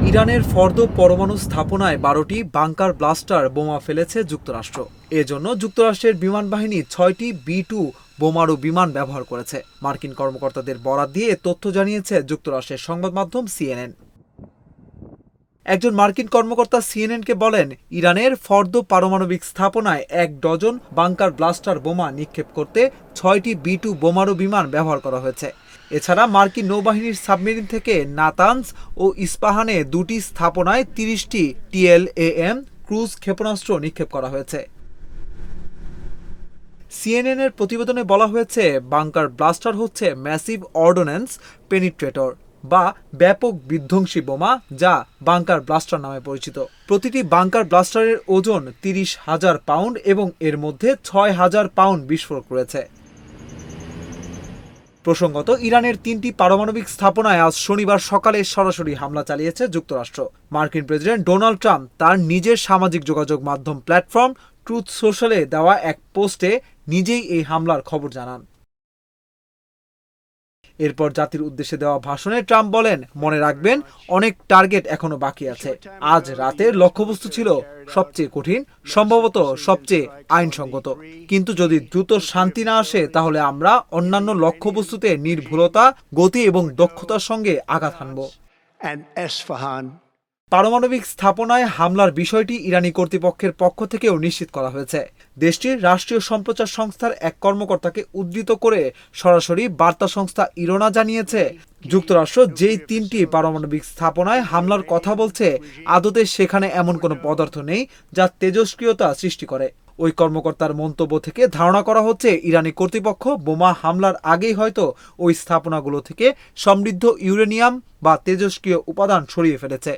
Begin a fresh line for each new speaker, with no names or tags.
ইরানের ফর্দো পরমাণু স্থাপনায় ১২টি বাংকার ব্লাস্টার বোমা ফেলেছে যুক্তরাষ্ট্র। এজন্য যুক্তরাষ্ট্রের বিমান বাহিনী ৬টি B-2 বোমারু বিমান ব্যবহার করেছে। মার্কিন কর্মকর্তাদের বরাত দিয়ে এ তথ্য জানিয়েছে যুক্তরাষ্ট্রের সংবাদ মাধ্যম CNN। একজন মার্কিন কর্মকর্তা সিএনএনকে বলেন, ইরানের ফর্দো পারমাণবিক স্থাপনায় ১ ডজন বাংকার ব্লাস্টার বোমা নিক্ষেপ করতে ৬টি B-2 বোমারু বিমান ব্যবহার করা হয়েছে। এছাড়া মার্কিন নৌবাহিনীর সাবমেরিন থেকে নাতানজ ও ইস্পাহানে ২টি স্থাপনায় ৩০টি TLAM ক্রুজ ক্ষেপণাস্ত্র নিক্ষেপ করা হয়েছে। সিএনএনের প্রতিবেদনে বলা হয়েছে, বাংকার ব্লাস্টার হচ্ছে ম্যাসিভ অর্ডন্যান্স পেনিট্রেটর বা ব্যাপক বিধ্বংসী বোমা, যা বাংকার ব্লাস্টার নামে পরিচিত। প্রতিটি বাংকার ব্লাস্টারের ওজন ৩০,০০০ পাউন্ড এবং এর মধ্যে ৬,০০০ পাউন্ড বিস্ফোরক রয়েছে। প্রসঙ্গত, ইরানের ৩টি পারমাণবিক স্থাপনায় আজ শনিবার সকালে সরাসরি হামলা চালিয়েছে যুক্তরাষ্ট্র। মার্কিন প্রেসিডেন্ট ডোনাল্ড ট্রাম্প তার নিজের সামাজিক যোগাযোগ মাধ্যম প্ল্যাটফর্ম ট্রুথ সোশ্যালে দেওয়া এক পোস্টে নিজেই এই হামলার খবর জানান। এরপর জাতির উদ্দেশ্যে দেওয়া ভাষণে ট্রাম্প বলেন, মনে রাখবেন, অনেক টার্গেট এখনো বাকি আছে। আজ রাতের লক্ষ্যবস্তু ছিল সবচেয়ে কঠিন, সম্ভবত সবচেয়ে আইনসঙ্গত। কিন্তু যদি দ্রুত শান্তি না আসে, তাহলে আমরা অন্যান্য লক্ষ্যবস্তুতে নির্ভুলতা, গতি এবং দক্ষতার সঙ্গে আঘাত হানব। পারমাণবিক স্থাপনায় হামলার বিষয়টি ইরানি কর্তৃপক্ষের পক্ষ থেকেও নিশ্চিত করা হয়েছে। দেশটির রাষ্ট্রীয় সম্প্রচার সংস্থার এক কর্মকর্তাকে উদ্ধৃত করে সরাসরি বার্তা সংস্থা ইরনা জানিয়েছে, যুক্তরাষ্ট্র যেই ৩টি পারমাণবিক স্থাপনায় হামলার কথা বলছে, আদতে সেখানে এমন কোনো পদার্থ নেই যা তেজস্ক্রিয়তা সৃষ্টি করে। ওই কর্মকর্তার মন্তব্য থেকে ধারণা করা হচ্ছে, ইরানি কর্তৃপক্ষ বোমা হামলার আগেই হয়তো ওই স্থাপনাগুলো থেকে সমৃদ্ধ ইউরেনিয়াম বা তেজস্ক্রিয় উপাদান সরিয়ে ফেলেছে।